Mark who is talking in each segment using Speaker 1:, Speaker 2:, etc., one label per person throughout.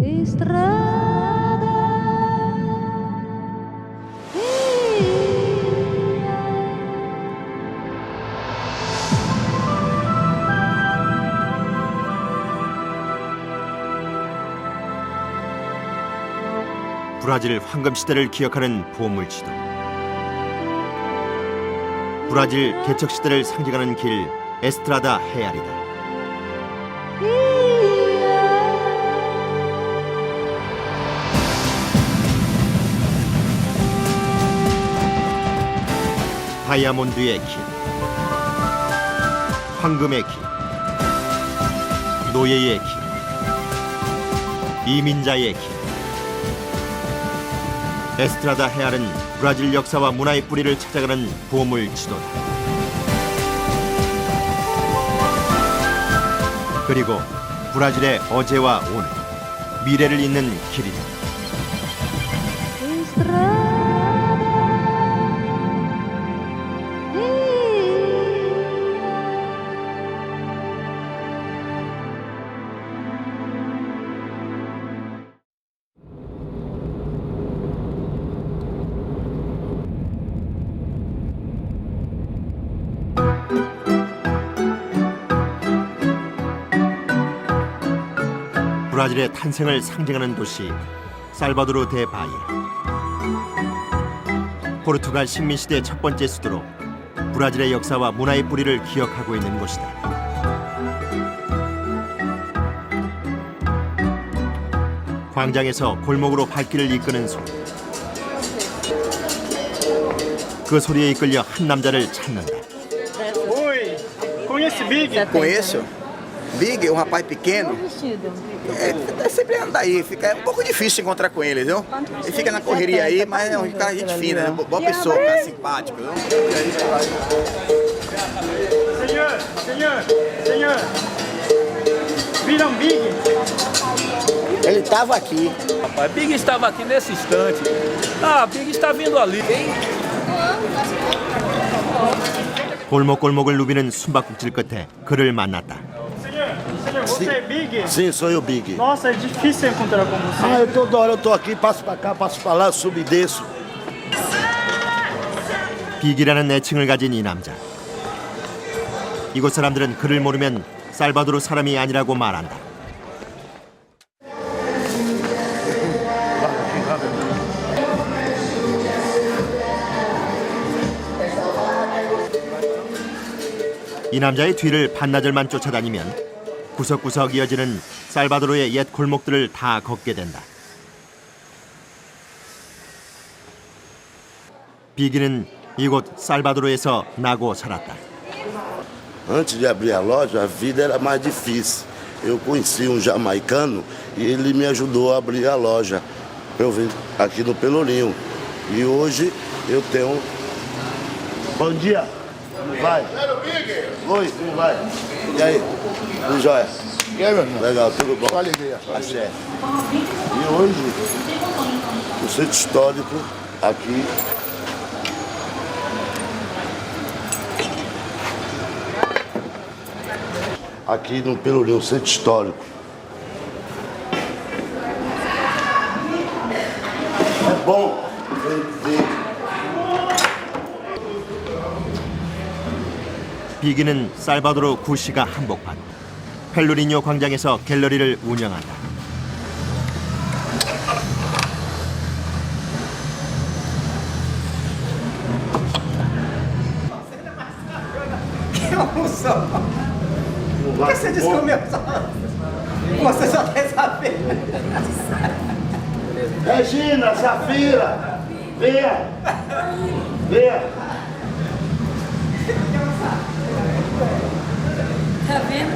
Speaker 1: Estrada
Speaker 2: 브라질 황금 시대를 기억하는 보물지도. 브라질 개척 시대를 상징하는 길 에스트라다 헤아리다. 다이아몬드의 길, 황금의 길, 노예의 길, 이민자의 길. 에스트라다 헤알은 브라질 역사와 문화의 뿌리를 찾아가는 보물 지도다. 그리고 브라질의 어제와 오늘, 미래를 잇는 길이다. 브라질의 탄생을 상징하는 도시 살바도르 데 바이에. 포르투갈 식민시대 첫 번째 수도로 브라질의 역사와 문화의 뿌리를 기억하고 있는 곳이다. 광장에서 골목으로 발길을 이끄는 소리. 그 소리에 이끌려 한 남자를 찾는다.
Speaker 3: Oi, conhece Big?
Speaker 4: Conheço. Big, um rapaz pequeno. É sempre anda aí, é um pouco difícil encontrar com ele, viu? Ele fica na correria aí, mas é um cara gente fina, né? Boa pessoa, um cara simpático, viu?
Speaker 3: Senhor, viram Big?
Speaker 4: Ele estava aqui.
Speaker 5: Rapaz, Big estava aqui nesse instante. Ah, Big está vindo ali.
Speaker 2: 골목골목을 누비는 숨바꼭질 끝에 그를 만났다.
Speaker 3: Senhor, você é Big?
Speaker 6: Sim, sou eu, Big.
Speaker 3: Nossa, é difícil encontrar com você.
Speaker 6: Ah, eu toda hora eu tô aqui, passo pra cá, passo pra lá, subo e desço.
Speaker 2: 빅이라는 애칭을 가진 이 남자. 이곳 사람들은 그를 모르면 살바도르 사람이 아니라고 말한다. 이 남자의 뒤를 반나절만 쫓아다니면 구석구석 이어지는 살바도르의 옛 골목들을 다 걷게 된다. 비기는 이곳 살바도르에서 나고 자랐다.
Speaker 6: Antes de abrir a loja, a vida era mais difícil. Eu conheci um jamaicano e ele me ajudou a abrir a loja. Eu vim aqui no Pelourinho. E hoje eu tenho... Bom dia. Como vai? Oi, como vai? E aí? Tudo jóia?
Speaker 7: E aí, meu irmão?
Speaker 6: Legal, tudo bom?
Speaker 7: Só alegria.
Speaker 6: Axé. E hoje, o centro histórico aqui... Aqui no Pelourinho, centro histórico. É bom ver.
Speaker 2: 비기는 살바도르 구시가 한복판 펠루리뇨 광장에서 갤러리를 운영한다.
Speaker 4: Por que você disse que eu me Você só quer saber.
Speaker 6: Regina, Safira, venha. Venha.
Speaker 1: Tá vendo?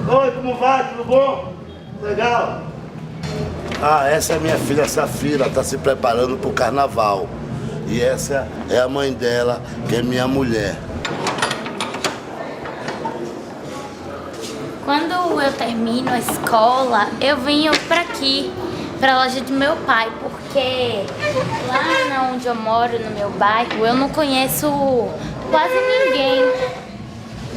Speaker 6: Oi, como vai? Tudo bom? Legal. Ah, essa é minha filha Safira, está se preparando para o carnaval. E essa é a mãe dela, que é minha mulher.
Speaker 8: Quando eu termino a escola, eu venho pra aqui, pra loja do meu pai, porque lá onde eu moro, no meu bairro, eu não conheço quase ninguém.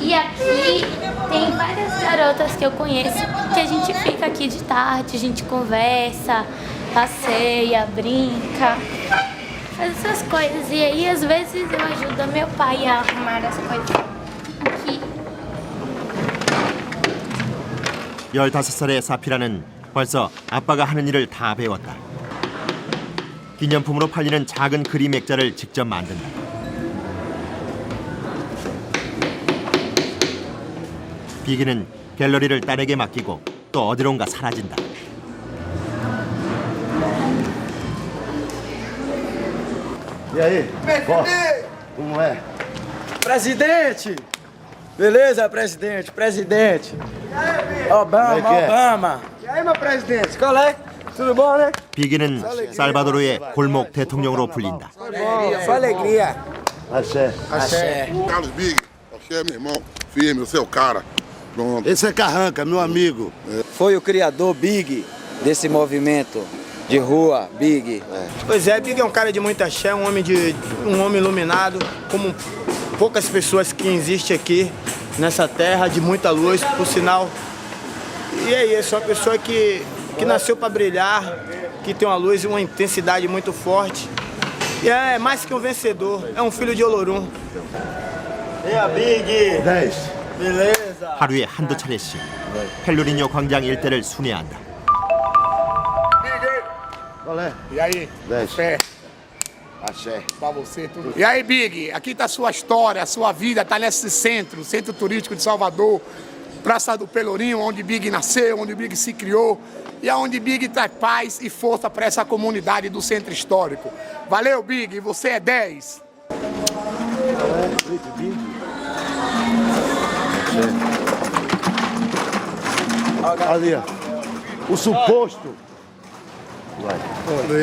Speaker 8: E aqui Tem várias garotas que eu conheço que a gente fica aqui de tarde, a gente conversa, passeia, brinca, faz essas coisas. E aí, às vezes, eu ajudo meu pai a arrumar as coisas aqui.
Speaker 2: 15살의 사피라는 벌써 아빠가 하는 일을 다 배웠다. 기념품으로 팔리는 작은 그림 액자를 직접 만든다. 비기는 갤러리를 딸에게 맡기고 또 어디론가 사라진다.
Speaker 6: E aí? Como é?
Speaker 1: Presidente! Beleza, presidente? Presidente! Obama,
Speaker 6: Como é que é?
Speaker 1: Obama! E aí, meu presidente? Qual é? Tudo bom, né?
Speaker 2: 비기는 살바도르의 골목 대통령으로 불린다.
Speaker 1: Só alegria.
Speaker 6: Axé.
Speaker 1: Axé.
Speaker 7: Carlos Big, você é meu irmão, firme, você é o cara. Pronto.
Speaker 6: Esse é Carranca, meu amigo.
Speaker 1: Foi o criador Big desse movimento de rua, Big.
Speaker 3: Pois é, Big é um cara de muita axé, um homem iluminado, como poucas pessoas que existem aqui nessa terra, de muita luz, por sinal. E é isso, uma pessoa que nasceu para brilhar, que tem uma luz e uma intensidade muito forte. E é mais que um vencedor, é um filho de Olorum. E a Big!
Speaker 6: 10.
Speaker 3: Beleza!
Speaker 2: 하루에 한두 차례씩 펠루리뇨 광장 일대를 순회한다.
Speaker 6: Qual é?
Speaker 9: E aí?
Speaker 6: 10.
Speaker 9: Fé
Speaker 6: Axé.
Speaker 9: pra você tudo. E aí, Big, aqui tá a sua história, a sua vida, tá nesse centro turístico de Salvador, Praça do Pelourinho, onde Big nasceu, onde Big se criou e aonde Big traz paz e força para essa comunidade do centro histórico. Valeu, Big, você é 10.
Speaker 6: Ali, ó. O suposto. Vai.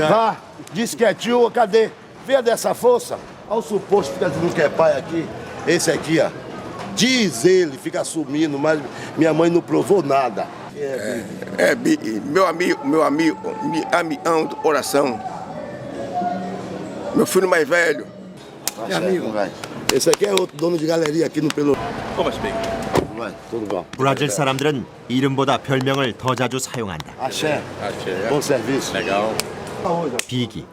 Speaker 6: Vá, diz que é tio, cadê? Venha dessa força. Olha o suposto, fica dizendo que é pai aqui. Esse aqui, ó. Diz ele, fica sumindo, mas minha mãe não provou nada.
Speaker 4: Big, meu amigão do coração. Meu filho mais velho.
Speaker 6: Meu amigo. Vai. Esse aqui é outro dono de galeria aqui no Pelourinho. Vai, tudo bom.
Speaker 2: 브라질 사람들은 이름보다 별명을 더 자주 사용한다.
Speaker 6: Axé. Bom serviço. Legal.
Speaker 2: 비기,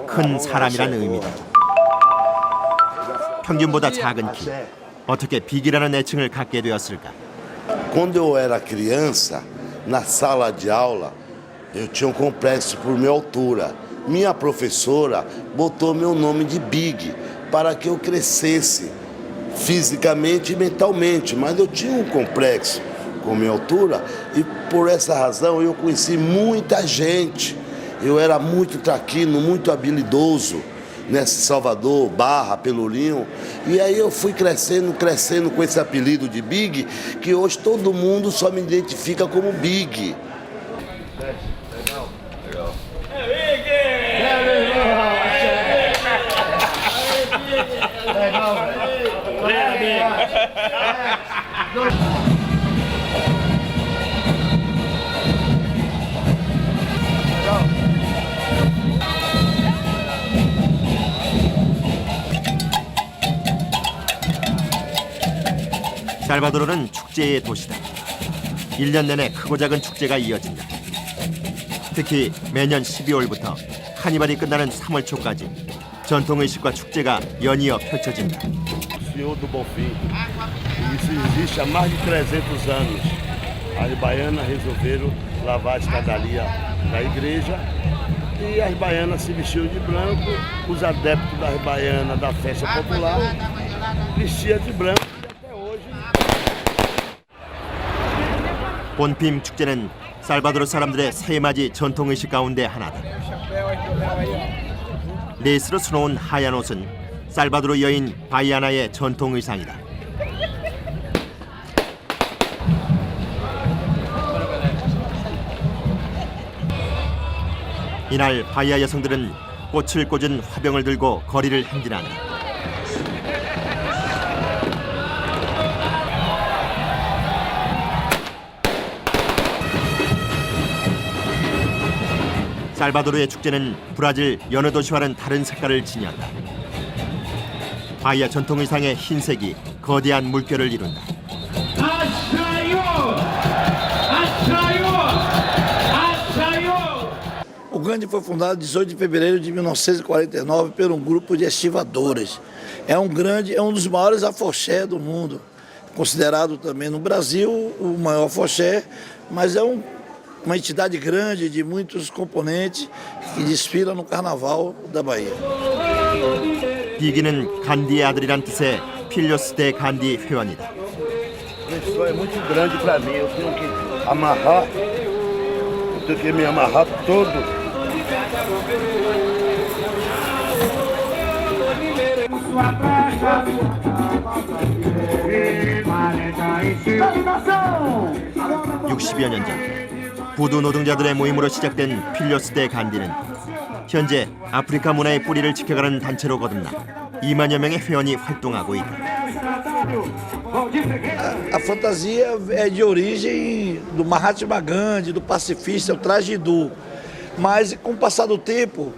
Speaker 2: 큰 사람이란 의미다. 평균보다 작은 키. 어떻게 비기라는 애칭을 갖게 되었을까?
Speaker 6: Quando eu era criança, na sala de aula, eu tinha um complexo por minha altura. Minha professora botou meu nome de Big para que eu crescesse fisicamente e mentalmente, mas eu tinha um complexo com minha altura e por essa razão eu conheci muita gente. Eu era muito traquino, muito habilidoso nesse Salvador, Barra, Pelourinho. E aí eu fui crescendo com esse apelido de Big, que hoje todo mundo só me identifica como Big.
Speaker 2: 살바도르는 축제의 도시다. 1년 내내 크고 작은 축제가 이어진다. 특히 매년 12월부터 카니발이 끝나는 3월 초까지 전통의식과 축제가 연이어 펼쳐진다.
Speaker 6: Senhor do Bonfim. Isso existe há mais de 300 anos. As baianas resolveram lavar a escadaria da igreja e as baianas se vestiam de branco. Os adeptos das baianas da festa popular vestiam de branco e até hoje.
Speaker 2: 본핌 축제는 살바도르 사람들의 새맞이 전통의식 가운데 하나다. 레이스로 수놓은 하얀 옷은 살바도르 여인 바이아나의 전통의상이다. 이날 바이아 여성들은 꽃을 꽂은 화병을 들고 거리를 행진한다. 살바도르의 축제는 브라질 여느 도시와는 다른 색깔을 지녔다. 바이아 전통 의상의 흰색이 거대한 물결을 이룬다.
Speaker 10: Gandhi foi fundado em 18 de fevereiro de 1949 por um grupo de estivadores. É um dos maiores afoxé do mundo, considerado também no Brasil o maior afoxé, mas é uma entidade grande de muitos componentes que desfila no Carnaval da Bahia.
Speaker 2: 비기는 간디의 아들이란 뜻의 필요스 대 간디 회원이다.
Speaker 6: Isso é muito grande para mim. Eu tenho que amarrar, eu tenho que me amarrar todo.
Speaker 2: (60여 년 전) 부두 노동자들의 모임으로 시작된 필요스 대 간디는 현재 아프리카 문화의 뿌리를 지켜가는 단체로 거듭나 2만여 명의 회원이 활동하고 있다.
Speaker 10: A fantasia é de origem do Mahatma Gandhi, do pacifista, o traje hindu. Mas com o passar do tempo,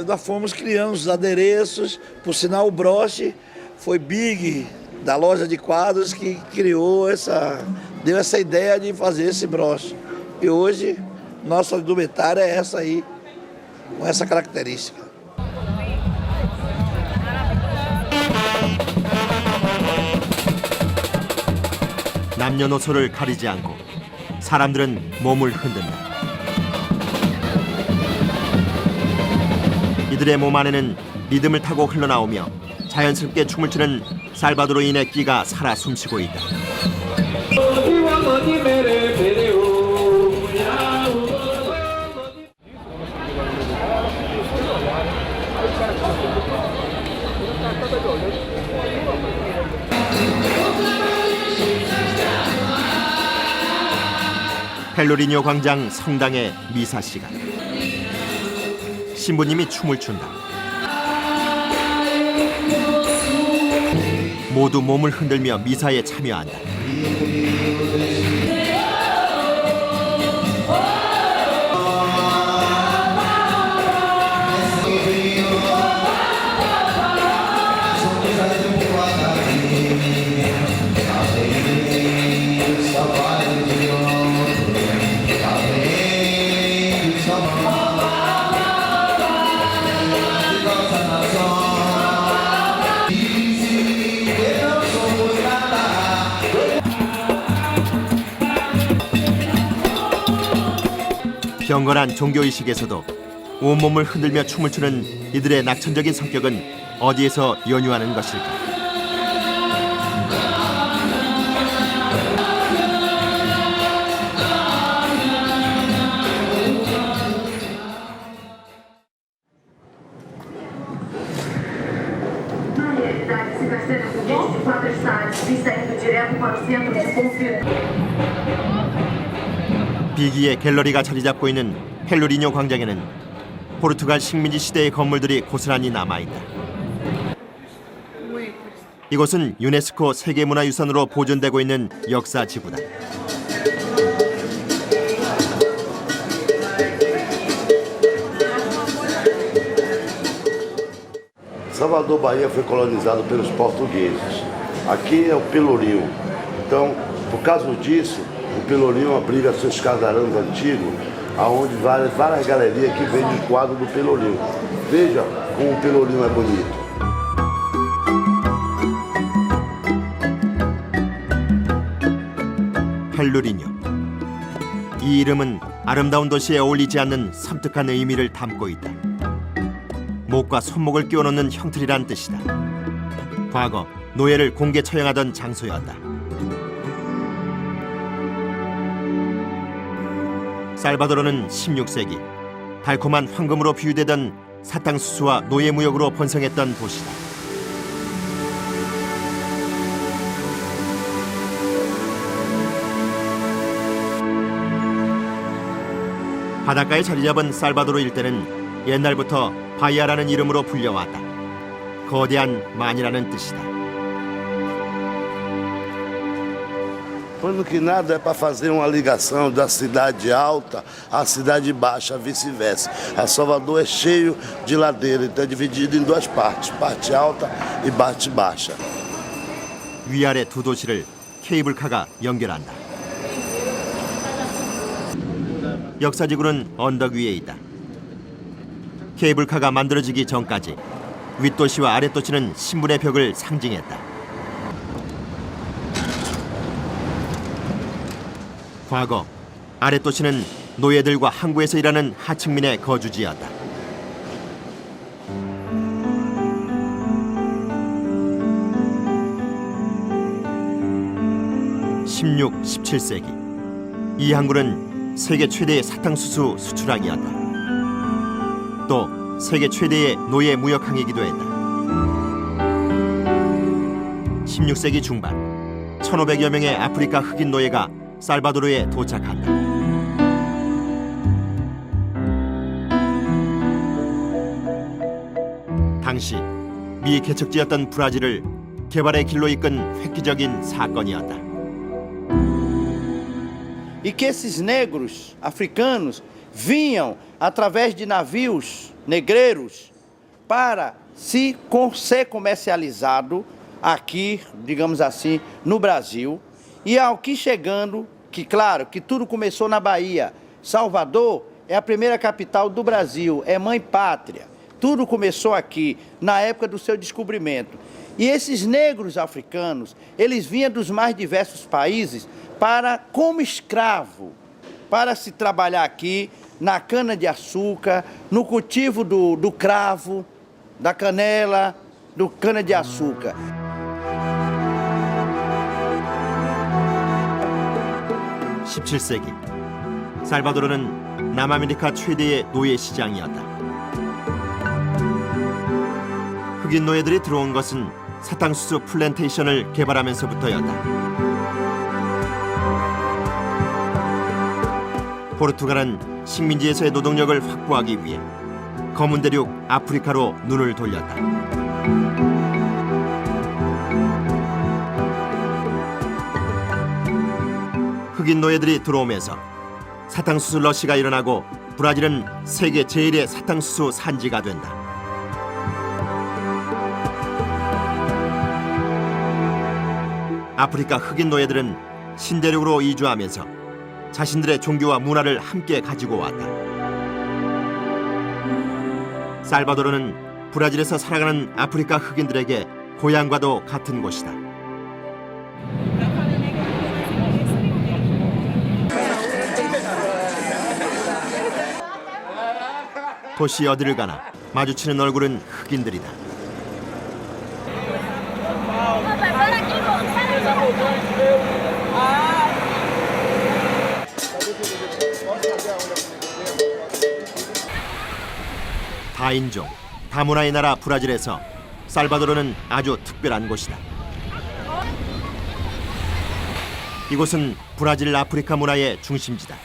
Speaker 10: nós fomos criando os adereços. Por sinal, o broche foi Big, da loja de quadros, que deu essa ideia de fazer esse broche. E hoje, nossa indumentária é essa aí, com essa característica.
Speaker 2: 남녀노소를 가리지 않고 사람들은 몸을 흔든다. 이들의 몸 안에는 리듬을 타고 흘러나오며 자연스럽게 춤을 추는 살바도르인의 끼가 살아 숨쉬고 있다. 펠로리뇨 광장 성당의 미사 시간. 신부님이 춤을 춘다. 모두 몸을 흔들며 미사에 참여한다. 경건한 종교의식에서도 온몸을 흔들며 춤을 추는 이들의 낙천적인 성격은 어디에서 연유하는 것일까? 비기의 갤러리가 자리 잡고 있는 펠로리뇨 광장에는 포르투갈 식민지 시대의 건물들이 고스란히 남아있다. 이곳은 유네스코 세계문화유산으로 보존되고 있는 역사 지구다.
Speaker 6: Salvador, Bahia foi colonizado pelos portugueses. Aqui é o Pelourinho. Então, por causa disso, o Pelourinho abriga seus casarões antigos, aonde várias galerias que vendem os quadros do Pelourinho. Veja como o Pelourinho é bonito.
Speaker 2: 펠로리뇨. 이 이름은 아름다운 도시에 어울리지 않는 섬뜩한 의미를 담고 있다. 목과 손목을 끼워놓는 형틀이란 뜻이다. 과거 노예를 공개 처형하던 장소였다. 살바도르는 16세기 달콤한 황금으로 비유되던 사탕수수와 노예무역으로 번성했던 도시다. 바닷가에 자리 잡은 살바도르 일대는 옛날부터 바이아라는 이름으로 불려왔다. 거대한 만이라는 뜻이다.
Speaker 6: Quando que nada é para fazer uma ligação da cidade alta à cidade baixa, vice-versa. A Salvador é cheio de ladeira, então é dividido em duas partes, parte alta e parte baixa.
Speaker 2: 위아래 두 도시를 케이블카가 연결한다. 역사지구는 언덕 위에 있다. 케이블카가 만들어지기 전까지 윗도시와 아랫도시는 신분의 벽을 상징했다. 과거 아랫도시는 노예들과 항구에서 일하는 하층민의 거주지였다. 16, 17세기 이 항구는 세계 최대의 사탕수수 수출항이었다. 또 세계 최대의 노예 무역항이기도 했다. 16세기 중반 1,500여 명의 아프리카 흑인 노예가 살바도르에 도착한다. 당시 미 개척지였던 브라질을 개발의 길로 이끈 획기적인 사건이었다.
Speaker 11: E que esses negros africanos vinham através de navios negreiros para ser comercializado aqui, digamos assim, no Brasil. E ao que chegando, que claro, que tudo começou na Bahia. Salvador é a primeira capital do Brasil, é mãe pátria. Tudo começou aqui, na época do seu descobrimento. E esses negros africanos, eles vinham dos mais diversos países para, como escravo, para se trabalhar aqui na cana-de-açúcar, no cultivo do cravo, da canela, do cana-de-açúcar.
Speaker 2: (17세기) 살바도르는 남아메리카 최대의 노예 시장이었다. 흑인 노예들이 들어온 것은 사탕수수 플랜테이션을 개발하면서부터였다. 포르투갈은 식민지에서의 노동력을 확보하기 위해 검은 대륙 아프리카로 눈을 돌렸다. 흑인 노예들이 들어오면서 사탕수수 러시가 일어나고 브라질은 세계 제1의 사탕수수 산지가 된다. 아프리카 흑인 노예들은 신대륙으로 이주하면서 자신들의 종교와 문화를 함께 가지고 왔다. 살바도르는 브라질에서 살아가는 아프리카 흑인들에게 고향과도 같은 곳이다. 도시 어디를 가나 마주치는 얼굴은 흑인들이다. 다인종, 다문화의 나라 브라질에서 살바도르는 아주 특별한 곳이다. 이곳은 브라질 아프리카 문화의 중심지다.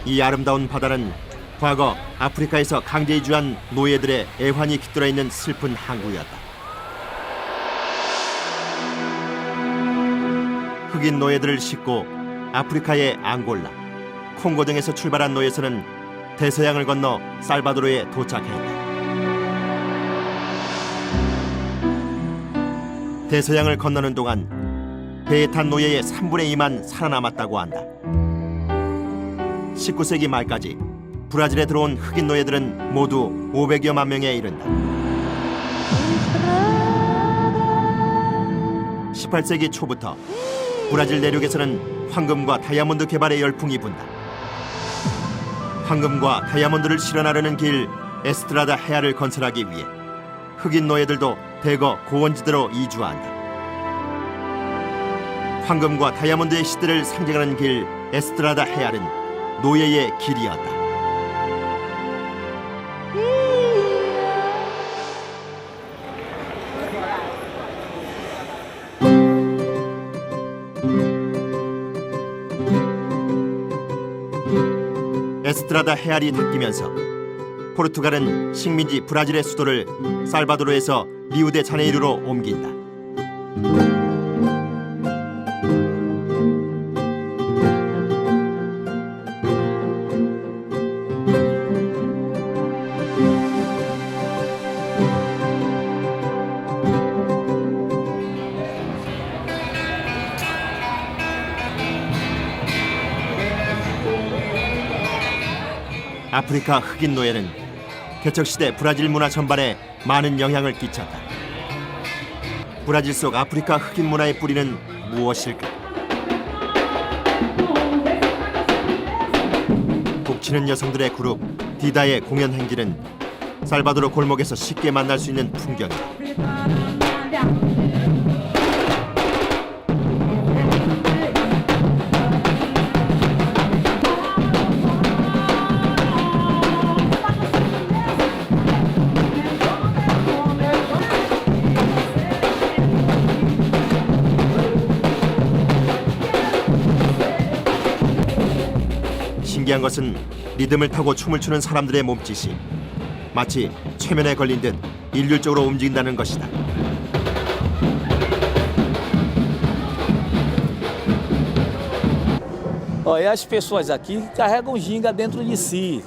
Speaker 2: 이 아름다운 바다는 과거 아프리카에서 강제 이주한 노예들의 애환이 깃들어 있는 슬픈 항구였다. 흑인 노예들을 싣고 아프리카의 앙골라, 콩고 등에서 출발한 노예선은 대서양을 건너 살바도르에 도착했다. 대서양을 건너는 동안 배에 탄 노예의 3분의 2만 살아남았다고 한다. 19세기 말까지 브라질에 들어온 흑인 노예들은 모두 500여만 명에 이른다. 18세기 초부터 브라질 내륙에서는 황금과 다이아몬드 개발의 열풍이 분다. 황금과 다이아몬드를 실현하려는 길 에스트라다 해안을 건설하기 위해 흑인 노예들도 대거 고원지대로 이주한다. 황금과 다이아몬드의 시대를 상징하는 길 에스트라다 해안은 노예의 길이었다. 에스트라다 해안이 닦이면서 포르투갈은 식민지 브라질의 수도를 살바도르에서 리우데자네이루로 옮긴다. 아프리카 흑인 노예는 개척시대 브라질 문화 전반에 많은 영향을 끼쳤다. 브라질 속 아프리카 흑인 문화의 뿌리는 무엇일까? 북치는 여성들의 그룹 디다의 공연 행진은 살바도르 골목에서 쉽게 만날 수 있는 풍경이다. 신기한 것은 리듬을 타고 춤을 추는 사람들의 몸짓이 마치 최면에 걸린 듯 일률적으로 움직인다는 것이다.
Speaker 5: E as pessoas aqui carregam ginga dentro de si,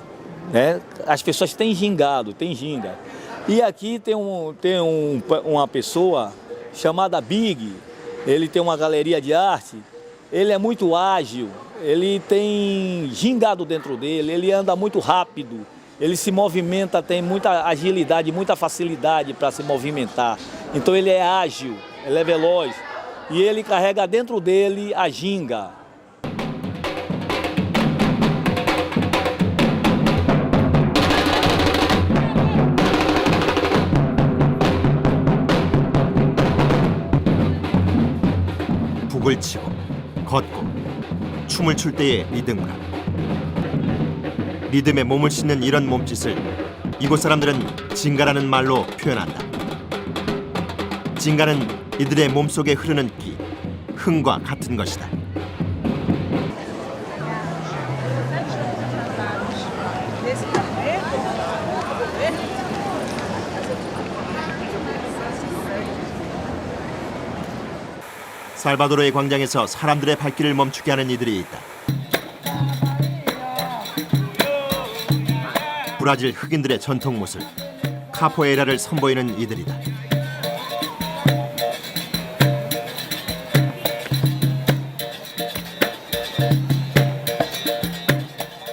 Speaker 5: né? As pessoas têm gingado, têm ginga. E aqui tem uma pessoa chamada Big. Ele tem uma galeria de arte. Ele é muito ágil. Ele tem gingado dentro dele. Ele anda muito rápido. Ele se movimenta, tem muita agilidade, muita facilidade para se movimentar. Então ele é ágil, ele é veloz. E ele carrega dentro dele a ginga.
Speaker 2: 북을 치고 걷고 춤을 출 때의 리듬감. 리듬에 몸을 싣는 이런 몸짓을 이곳 사람들은 징가라는 말로 표현한다. 징가는 이들의 몸속에 흐르는 기, 흥과 같은 것이다. 살바도르의 광장에서 사람들의 발길을 멈추게 하는 이들이 있다. 브라질 흑인들의 전통 무술 카포에이라를 선보이는 이들이다.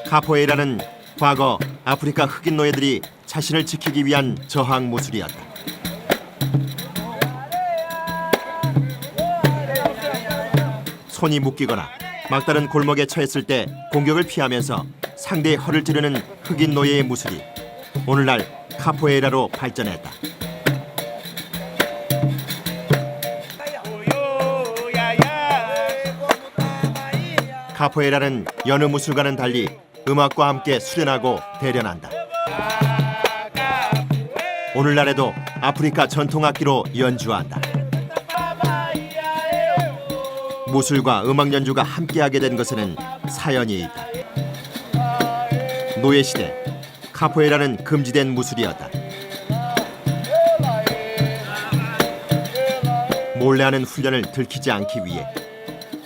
Speaker 2: 카포에이라는 과거 아프리카 흑인 노예들이 자신을 지키기 위한 저항 무술이었다. 손이 묶이거나 막다른 골목에 처했을 때 공격을 피하면서 상대의 허를 찌르는 흑인 노예의 무술이 오늘날 카포에이라로 발전했다. 카포에이라는 여느 무술과는 달리 음악과 함께 수련하고 대련한다. 오늘날에도 아프리카 전통악기로 연주한다. 무술과 음악 연주가 함께하게 된 것에는 사연이 있다. 노예시대 카포에이라는 금지된 무술이었다. 몰래 하는 훈련을 들키지 않기 위해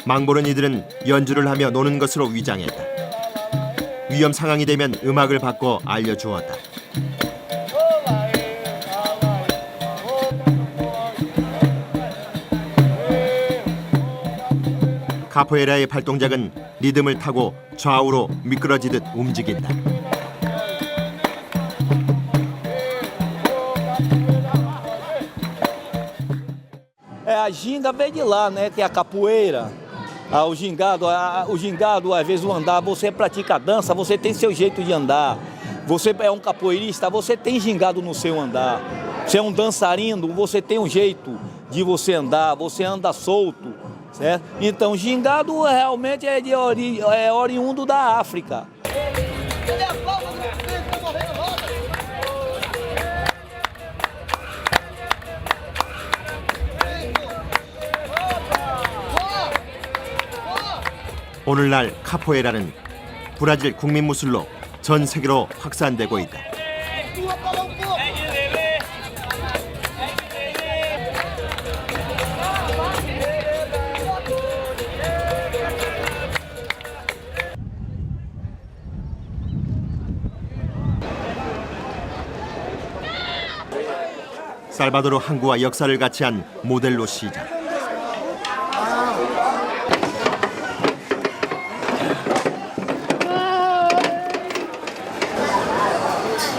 Speaker 2: 망보는 이들은 연주를 하며 노는 것으로 위장했다. 위험 상황이 되면 음악을 바꿔 알려주었다. 카포에이라의 발동작은 리듬을 타고 좌우로 미끄러지듯 움직인다.
Speaker 5: A ginga vem de lá, né? Que é a capoeira. O gingado, às vezes o andar, você pratica dança, você tem seu jeito de andar. Você é um capoeirista, você tem gingado no seu andar. Você é um dançarino, você tem um jeito de você andar, você anda solto, certo? Então, gingado realmente é oriundo da África.
Speaker 2: 오늘날 카포에이라는 브라질 국민 무술로 전 세계로 확산되고 있다. 살바도르 항구와 역사를 같이 한 모델로 시작.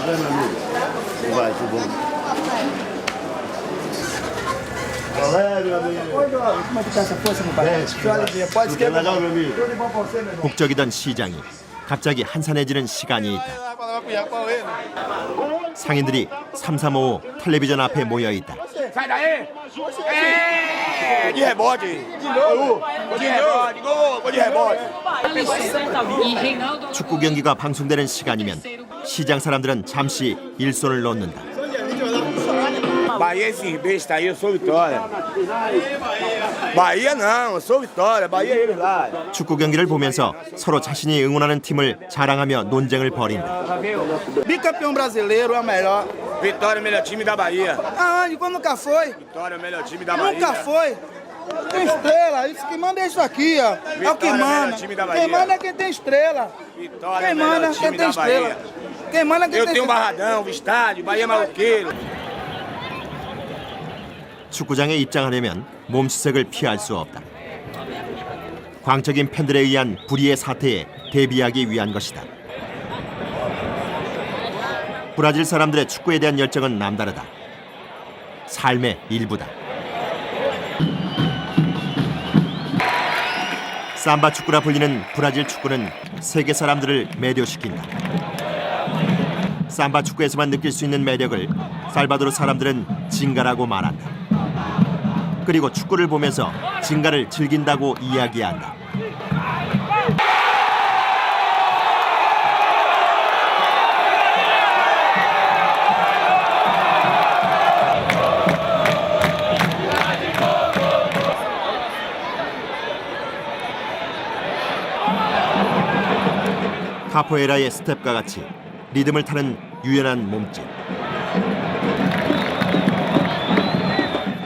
Speaker 6: Vai, tudo bom.
Speaker 3: Como é que tá essa força, meu pai? Deixa eu alegria. Pode escrever. Tudo de bom pra você, meu irmão.
Speaker 2: 북적이던 시장이 갑자기 한산해지는 시간이 있다. 상인들이 삼삼오오 텔레비전 앞에 모여 있다.
Speaker 9: Sai daí! De rebote! De novo! Gol de rebote! Gol de rebote!
Speaker 2: 축구 경기가 방송되는 시간이면 시장 사람들은 잠시 일손을 놓는다.
Speaker 3: Bahia, esses bestas aí, eu sou Vitória. Bahia não, eu sou Vitória. Bahia é eles lá.
Speaker 2: 축구 경기를 보면서 서로 자신이 응원하는 팀을 자랑하며 논쟁을 벌인다.
Speaker 11: Bicampeão brasileiro é o melhor.
Speaker 3: Vitória é o melhor time da Bahia.
Speaker 11: Aonde? Quando nunca foi?
Speaker 3: Vitória é o melhor time da Bahia.
Speaker 11: Nunca foi. Tem estrela, isso que manda é isso aqui, ó. É o que manda. Quem manda é quem tem estrela.
Speaker 3: Vitória
Speaker 11: Quem manda é quem tem estrela. Quem manda é quem
Speaker 3: Eu
Speaker 11: tem
Speaker 3: tenho um
Speaker 11: estrela.
Speaker 3: barradão, um estádio, Bahia Maluqueiro.
Speaker 2: 축구장에 입장하려면 몸수색을 피할 수 없다. 광적인 팬들에 의한 불의의 사태에 대비하기 위한 것이다. 브라질 사람들의 축구에 대한 열정은 남다르다. 삶의 일부다. 삼바 축구라 불리는 브라질 축구는 세계 사람들을 매료시킨다. 삼바 축구에서만 느낄 수 있는 매력을 살바도르 사람들은 징가라고 말한다. 그리고 축구를 보면서 징가를 즐긴다고 이야기한다. 카포에라의 스텝과 같이 리듬을 타는 유연한 몸짓.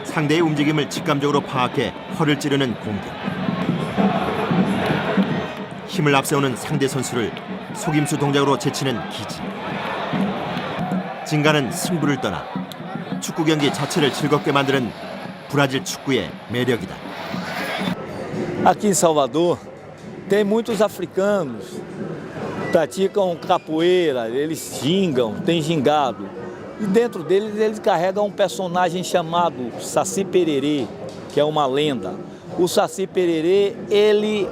Speaker 2: 상대의 움직임을 직감적으로 파악해 허를 찌르는 공격. 힘을 앞세우는 상대 선수를 속임수 동작으로 제치는 기지. 징가는 승부를 떠나 축구 경기 자체를 즐겁게 만드는 브라질 축구의 매력이다.
Speaker 5: Aqui em Salvador tem muitos africanos, praticam capoeira, eles gingam, tem gingado. E dentro deles eles carregam um personagem chamado Saci Pererê, que é uma lenda. O Saci Pererê, ele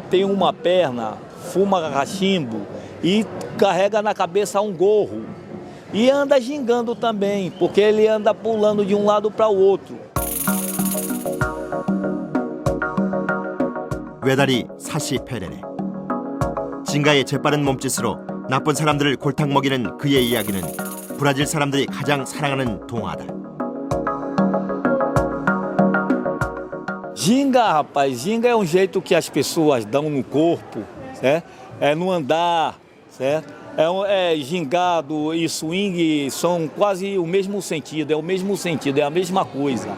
Speaker 5: tem uma perna, fuma cachimbo e carrega na cabeça um gorro. E anda gingando também, porque ele anda pulando de um lado para o outro.
Speaker 2: 외다리 사시 페레레. 징가의 재빠른 몸짓으로 나쁜 사람들을 골탕 먹이는 그의 이야기는 브라질 사람들이 가장 사랑하는 동화다.
Speaker 5: Ginga, rapaz, ginga é um jeito que as pessoas dão no corpo, certo? É no andar, certo? Gingado e swing são quase o mesmo sentido, é o mesmo sentido, é a mesma coisa.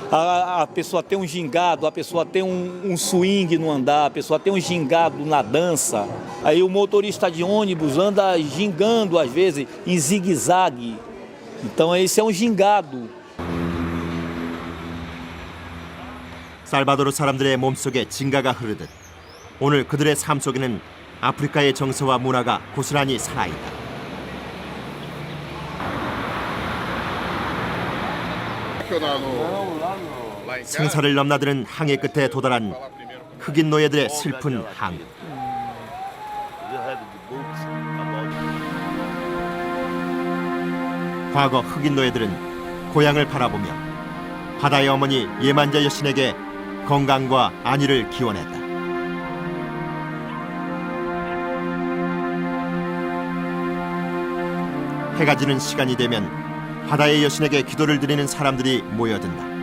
Speaker 5: A pessoa tem um gingado, a pessoa tem um swing no andar, a pessoa tem um gingado na dança. Aí o motorista de ônibus anda gingando às vezes em zigue-zague. Então esse é um gingado.
Speaker 2: 살바도르 사람들의 몸속에 징가가 흐르듯 오늘 그들의 삶 속에는 아프리카의 정서와 문화가 고스란히 살아있다. 생사를 넘나드는 항해 끝에 도달한 흑인 노예들의 슬픈 항. 과거 흑인 노예들은 고향을 바라보며 바다의 어머니 예만자 여신에게 건강과 안위를 기원했다. 해가 지는 시간이 되면 바다의 여신에게 기도를 드리는 사람들이 모여든다.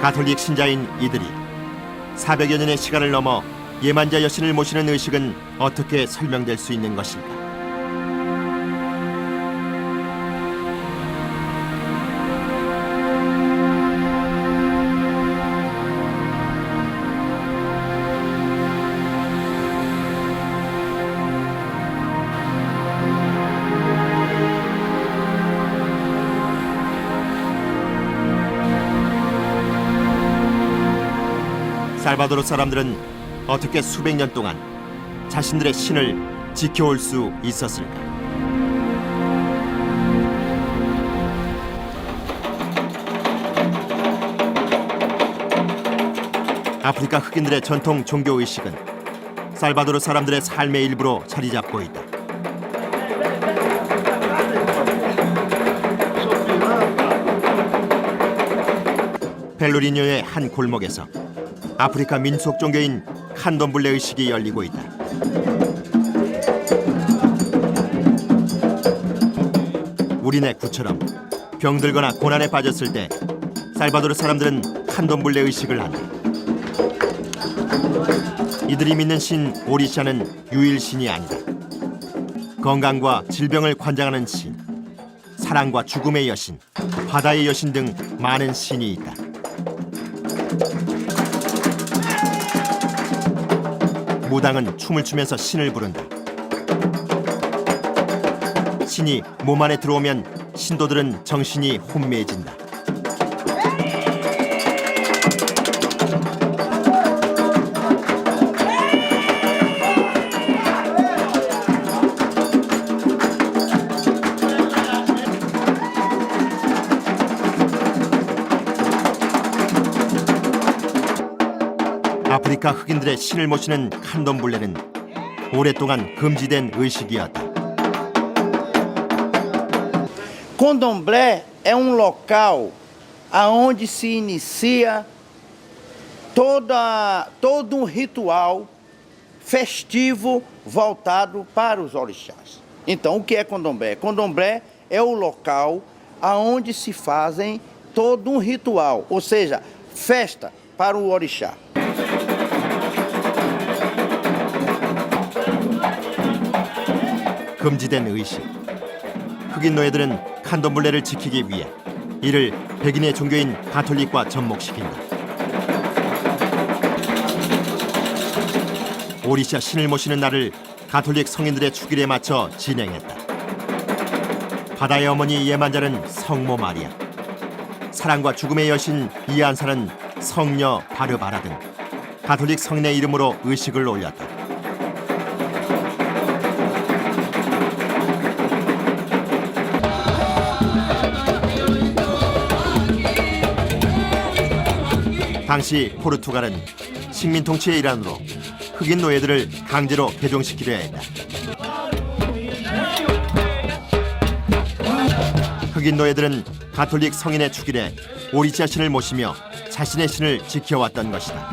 Speaker 2: 가톨릭 신자인 이들이 400여 년의 시간을 넘어 예만자 여신을 모시는 의식은 어떻게 설명될 수 있는 것일까? 살바도르 사람들은 어떻게 수백 년 동안 자신들의 신을 지켜올 수 있었을까? 아프리카 흑인들의 전통 종교 의식은 살바도르 사람들의 삶의 일부로 자리 잡고 있다. 펠로리뇨의 한 골목에서 아프리카 민속 종교인 칸돔블레 의식이 열리고 있다. 우리네 구처럼 병들거나 고난에 빠졌을 때 살바도르 사람들은 칸돔블레 의식을 한다. 이들이 믿는 신 오리샤는 유일신이 아니다. 건강과 질병을 관장하는 신, 사랑과 죽음의 여신, 바다의 여신 등 많은 신이 있다. 무당은 춤을 추면서 신을 부른다. 신이 몸 안에 들어오면 신도들은 정신이 혼미해진다. 아프리카 흑인들의 신을 모시는 칸돔블레는 오랫동안 금지된 의식이었다.
Speaker 11: Candomblé é local aonde se inicia todo ritual festivo voltado para os orixás. Então, o que é candomblé? Candomblé é o local aonde se fazem todo ritual, ou seja, festa para o orixá.
Speaker 2: 금지된 의식. 흑인 노예들은 칸돔블레를 지키기 위해 이를 백인의 종교인 가톨릭과 접목시킨다. 오리샤 신을 모시는 날을 가톨릭 성인들의 축일에 맞춰 진행했다. 바다의 어머니 예만자는 성모 마리아, 사랑과 죽음의 여신 이안사는 성녀 바르바라 등 가톨릭 성인의 이름으로 의식을 올렸다. 당시 포르투갈은 식민 통치의 일환으로 흑인 노예들을 강제로 개종시키려 했다. 흑인 노예들은 가톨릭 성인의 축일에 오리샤 신을 모시며 자신의 신을 지켜왔던 것이다.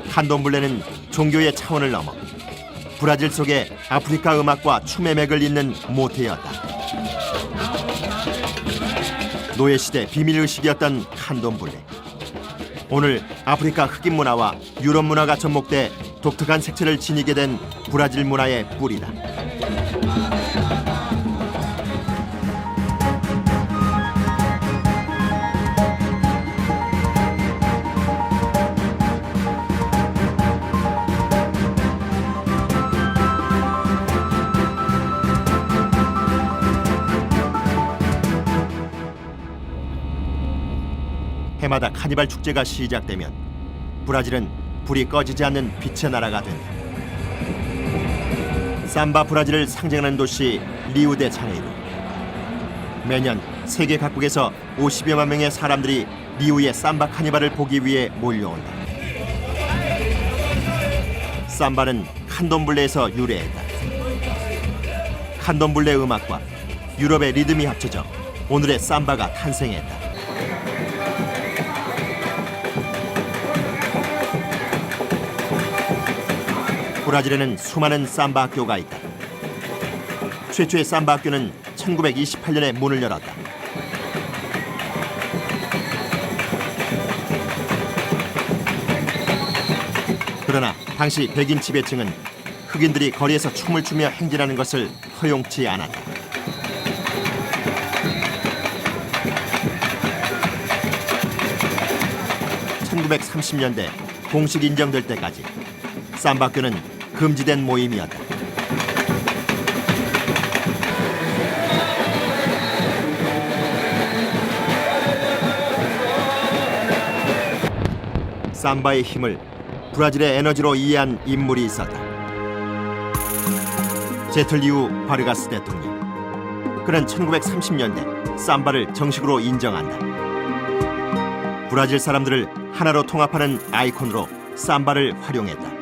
Speaker 2: 칸돔블레는 종교의 차원을 넘어 브라질 속의 아프리카 음악과 춤의 맥을 잇는 모태였다. 노예시대 비밀의식이었던 칸돔블레. 오늘 아프리카 흑인 문화와 유럽 문화가 접목돼 독특한 색채를 지니게 된 브라질 문화의 뿌리다. 해마다 카니발 축제가 시작되면 브라질은 불이 꺼지지 않는 빛의 나라가 된다. 삼바 브라질을 상징하는 도시 리우데 자네이루. 매년 세계 각국에서 50여만 명의 사람들이 리우의 삼바 카니발을 보기 위해 몰려온다. 삼바는 칸돔블레에서 유래했다. 칸돔블레 음악과 유럽의 리듬이 합쳐져 오늘의 삼바가 탄생했다. 브라질에는 수많은 삼바 학교가 있다. 최초의 삼바 학교는 1928년에 문을 열었다. 그러나 당시 백인 지배층은 흑인들이 거리에서 춤을 추며 행진하는 것을 허용치 않았다. (1930년대) 공식 인정될 때까지 삼바 학교는 금지된 모임이었다. 삼바의 힘을 브라질의 에너지로 이해한 인물이 있었다. 제틀리우 바르가스 대통령. 그는 1930년대 삼바를 정식으로 인정한다. 브라질 사람들을 하나로 통합하는 아이콘으로 삼바를 활용했다.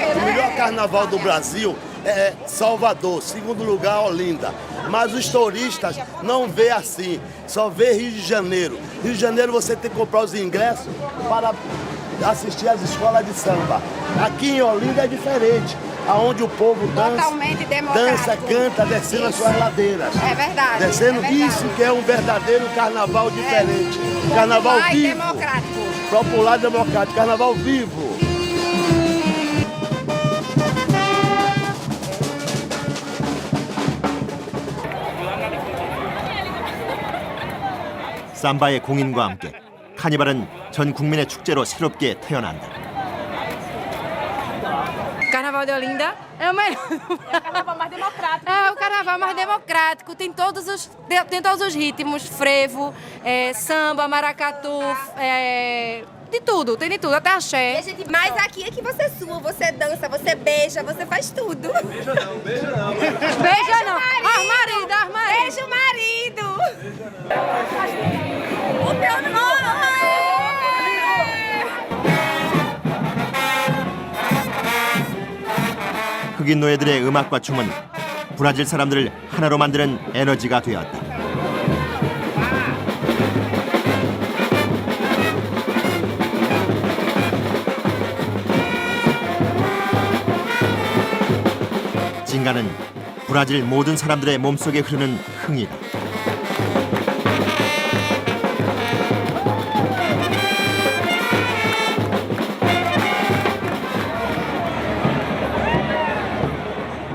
Speaker 6: O melhor carnaval do Brasil é Salvador, segundo lugar Olinda. Mas os turistas não vê assim, só vê Rio de Janeiro. Rio de Janeiro você tem que comprar os ingressos para assistir às escolas de samba. Aqui em Olinda é diferente, aonde o povo dança, canta, descendo as suas ladeiras.
Speaker 12: É verdade.
Speaker 6: Descendo, isso que é um verdadeiro carnaval diferente. Carnaval
Speaker 12: Popular e
Speaker 6: vivo.
Speaker 12: democrático.
Speaker 6: Popular e democrático, carnaval vivo.
Speaker 2: 삼바의 공인과 함께 카니발은 전 국민의 축제로 새롭게 태어난다.
Speaker 12: Carnaval de Olinda é o melhor. É o carnaval mais democrático. É o carnaval mais democrático. Tem todos os ritmos, frevo, samba, maracatu, de tudo, tem de tudo, até axé.
Speaker 13: Mas aqui é que você sua, você dança, você beija, você faz tudo.
Speaker 12: Beija não. Beija não. Armarido.
Speaker 13: Beija o marido. O teu nome.
Speaker 2: 흑인 노예들의 음악과 춤은 브라질 사람들을 하나로 만드는 에너지가 되었다. 징가는 브라질 모든 사람들의 몸속에 흐르는 흥이다.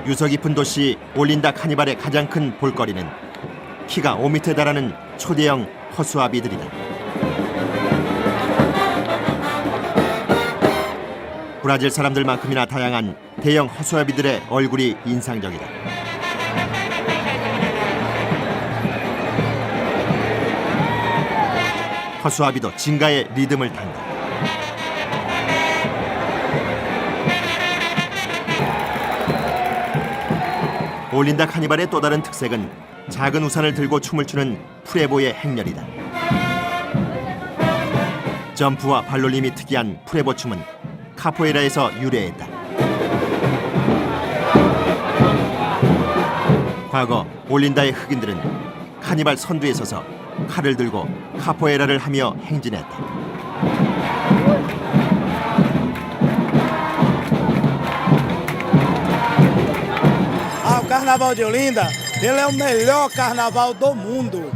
Speaker 2: 유서 깊은 도시 올린다 카니발의 가장 큰 볼거리는 키가 5m에 달하는 초대형 허수아비들이다. 브라질 사람들만큼이나 다양한 대형 허수아비들의 얼굴이 인상적이다. 허수아비도 징가의 리듬을 탄다. 올린다 카니발의 또 다른 특색은 작은 우산을 들고 춤을 추는 프레보의 행렬이다. 점프와 발놀림이 특이한 프레보 춤은 카포에라에서 유래했다. 과거 올린다의 흑인들은 카니발 선두에 서서 칼을 들고 카포에라를 하며 행진했다.
Speaker 3: O Carnaval de Olinda, ele é o melhor carnaval do mundo.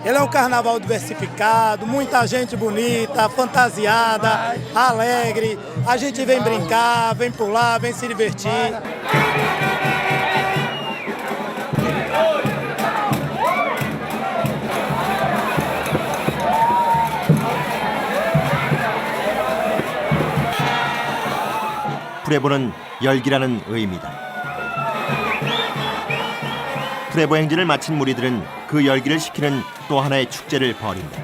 Speaker 3: Ele é um carnaval diversificado, muita gente bonita, fantasiada, alegre. A gente vem brincar, vem pular, vem se divertir.
Speaker 2: 프레보는 열기라는 의미다. 프레보 행진을 마친 무리들은 그 열기를 식히는 또 하나의 축제를 벌인다.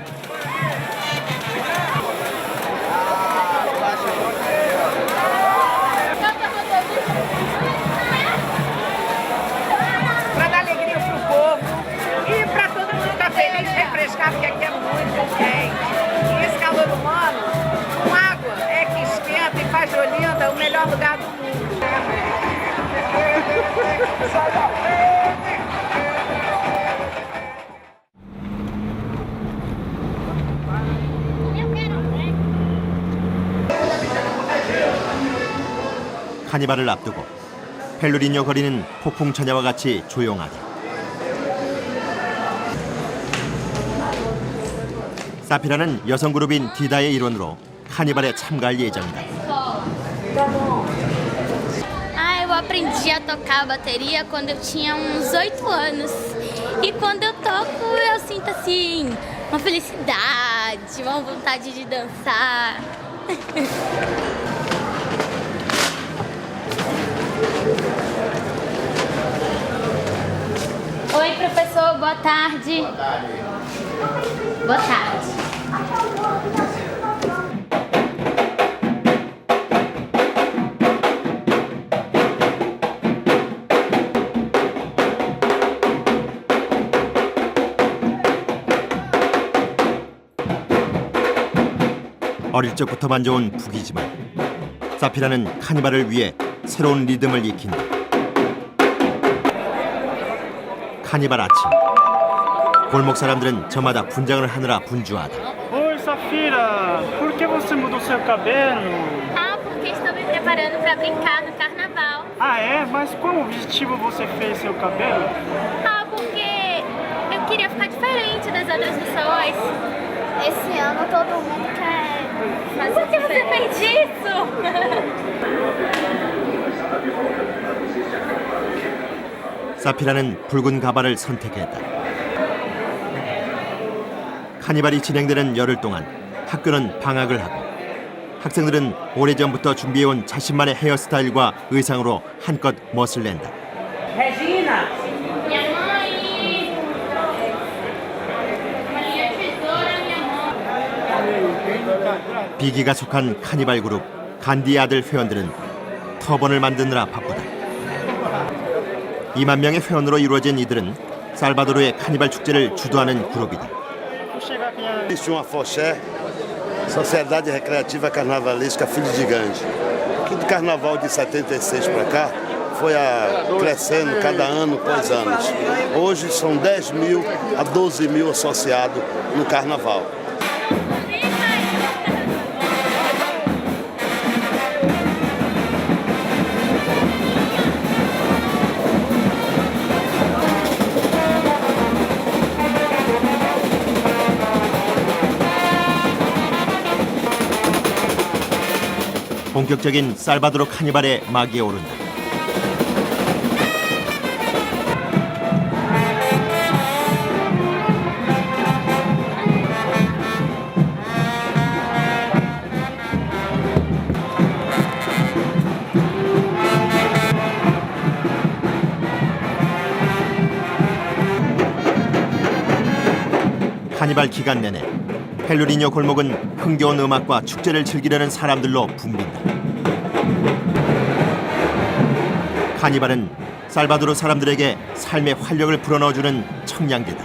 Speaker 12: Para dar alegria pro povo e para todo mundo estar feliz, refrescar, porque aqui é muito quente. E esse calor humano, com água, é que esquenta e faz de Olinda o melhor lugar do mundo.
Speaker 2: 카니발을 앞두고 펠루리뇨 거리는 폭풍 전야와 같이 조용하다. 사피라는 여성 그룹인 디다의 일원으로 카니발에 참가할 예정이다.
Speaker 8: Eu aprendi a tocar bateria quando eu tinha uns 8 anos. E quando eu toco, eu sinto assim uma felicidade, uma vontade de dançar. boa tarde. Boa tarde.
Speaker 2: 어릴 적부터만 좋은 북이지만 사피라는 카니발을 위해 새로운 리듬을 익힌다. 카니발 아침. 골목 사람들은 저마다 분장을 하느라 분주하다.
Speaker 14: Oi, Safira. Por que você mudou seu cabelo?
Speaker 8: Ah, porque estou me preparando para brincar no carnaval.
Speaker 14: Ah, é? Mas qual objetivo você fez seu cabelo?
Speaker 8: Ah, porque eu queria ficar diferente das outras pessoas. Esse ano todo mundo quer fazer. Por que você fez isso?
Speaker 2: 사피라는 붉은 가발을 선택했다. 카니발이 진행되는 열흘 동안 학교는 방학을 하고 학생들은 오래전부터 준비해온 자신만의 헤어스타일과 의상으로 한껏 멋을 낸다.
Speaker 8: Regina! Minha mãe! Minha tesoura, minha mãe.
Speaker 2: 비기가 속한 카니발 그룹 간디의 아들 회원들은 터번을 만드느라 바쁘다. 2만 명의 회원으로 이루어진 이들은 살바도르의 카니발 축제를 주도하는 그룹이다.
Speaker 6: Existe uma Foché, Sociedade Recreativa Carnavalesca Filho de Gandhi. Que do carnaval de 76 para cá foi crescendo cada ano após anos. Hoje são 10 mil a 12 mil associados no carnaval.
Speaker 2: 본격적인 살바도르 카니발의 막이 오른다. 카니발 기간 내내 펠루리뇨 골목은 흥겨운 음악과 축제를 즐기려는 사람들로 붐빈다. 카니발은 살바도르 사람들에게 삶의 활력을 불어넣어주는 청량제다.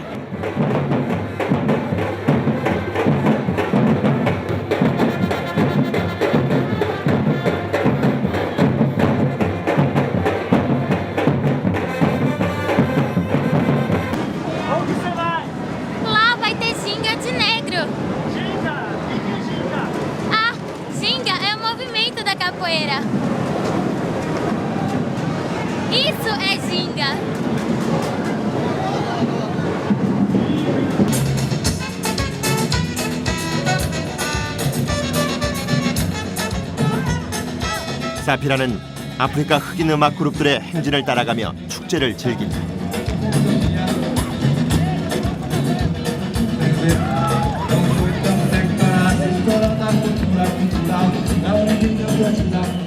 Speaker 8: Lá vai ter ginga de negro.
Speaker 14: Ginga? O que é ginga?
Speaker 8: Ah, ginga é o movimento da capoeira. Isso é ginga.
Speaker 2: 사피라는 아프리카 흑인 음악 그룹들의 행진을 따라가며 축제를 즐긴다.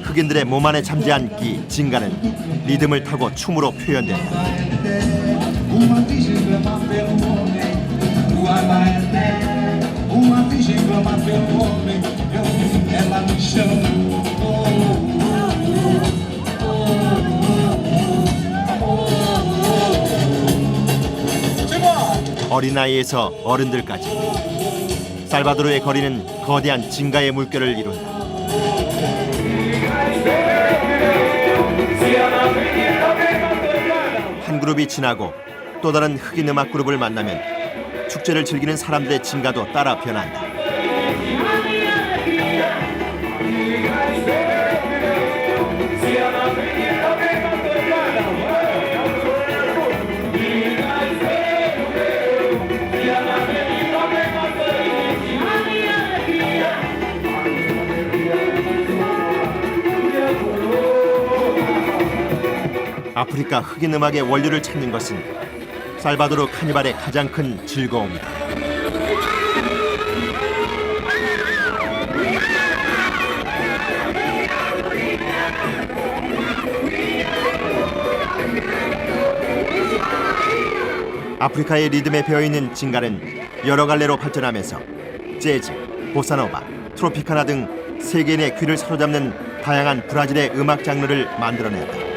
Speaker 2: 흑인들의 몸 안에 잠재한 기, 징가는 리듬을 타고 춤으로 표현된다. 어린아이에서 어른들까지 살바도르의 거리는 거대한 징가의 물결을 이룬다. 한 그룹이 지나고 또 다른 흑인 음악 그룹을 만나면 축제를 즐기는 사람들의 징가도 따라 변한다. 아프리카 흑인 음악의 원료를 찾는 것은 살바도르 카니발의 가장 큰 즐거움이다. 아프리카의 리듬에 배어있는 징가는 여러 갈래로 발전하면서 재즈, 보사노바, 트로피카나 등 세계인의 귀를 사로잡는 다양한 브라질의 음악 장르를 만들어냈다.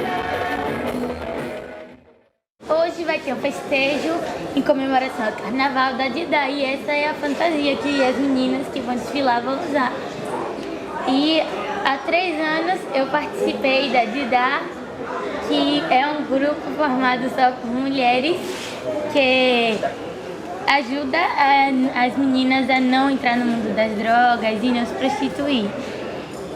Speaker 8: Hoje vai ter um festejo em comemoração ao Carnaval da Dida e essa é a fantasia que as meninas que vão desfilar vão usar. E há 3 anos eu participei da Dida, que é um grupo formado só por mulheres que ajuda as meninas a não entrar no mundo das drogas e não se prostituir.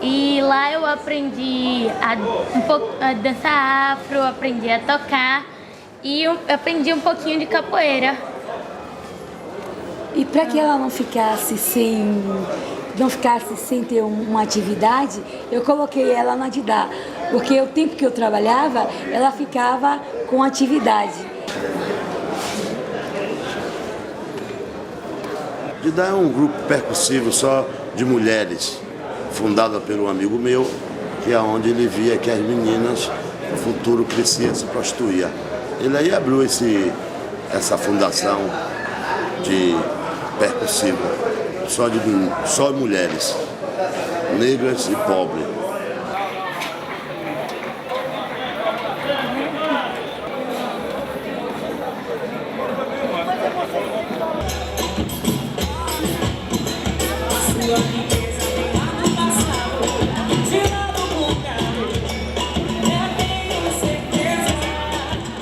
Speaker 8: E lá eu aprendi a dançar afro, aprendi a tocar e eu aprendi um pouquinho de capoeira.
Speaker 15: E para que ela não ficasse sem ter uma atividade, eu coloquei ela na Dida, porque o tempo que eu trabalhava, ela ficava com atividade.
Speaker 6: Dida é um grupo percussivo só de mulheres, fundado pelo amigo meu, que é onde ele via que as meninas, no futuro, cresciam e se prostituíam. Ele aí abriu essa fundação de percussivo, só mulheres, negras e pobres.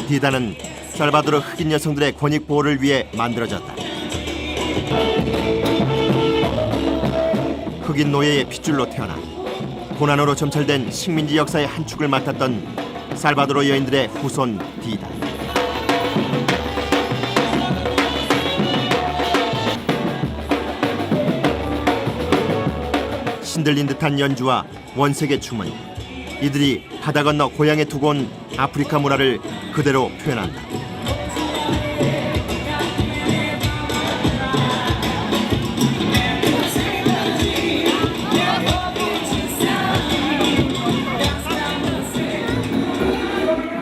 Speaker 2: 디다는 살바도르 흑인 여성들의 권익 보호를 위해 만들어졌다. 흑인 노예의 핏줄로 태어나 고난으로 점철된 식민지 역사의 한 축을 맡았던 살바도르 여인들의 후손 디다. 신들린 듯한 연주와 원색의 춤은 이들이 바다 건너 고향에 두고 온 아프리카 문화를 그대로 표현한다.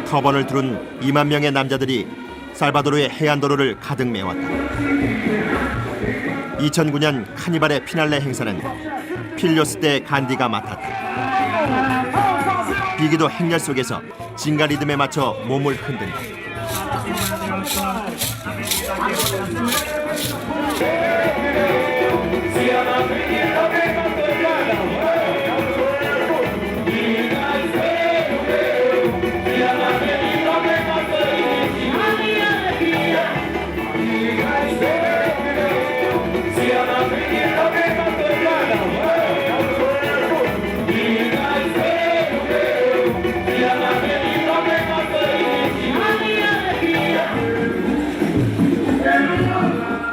Speaker 2: 터번을 두른 2만 명의 남자들이 살바도르의 해안도로를 가득 메웠다. 2009년 카니발의 피날레 행사는 필요스 때 간디가 맡았다. 비기도 행렬 속에서 징가 리듬에 맞춰 몸을 흔든다.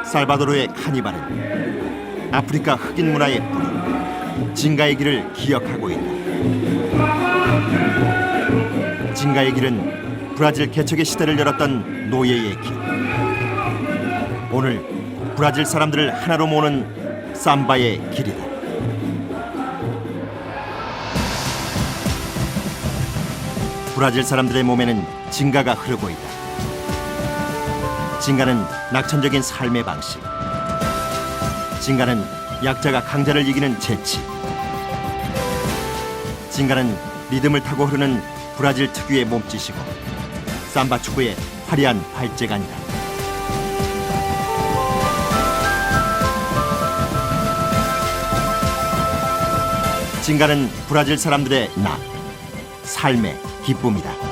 Speaker 2: 살바도르의 카니발은 아프리카 흑인 문화의 뿌리, 징가의 길을 기억하고 있다. 징가의 길은 브라질 개척의 시대를 열었던 노예의 길. 오늘 브라질 사람들을 하나로 모으는 삼바의 길이다. 브라질 사람들의 몸에는 징가가 흐르고 있다. 징가는 낙천적인 삶의 방식. 징가는 약자가 강자를 이기는 재치. 징가는 리듬을 타고 흐르는 브라질 특유의 몸짓이고 삼바 축구의 화려한 발재간이다. 징가는 브라질 사람들의 삶의 기쁨이다.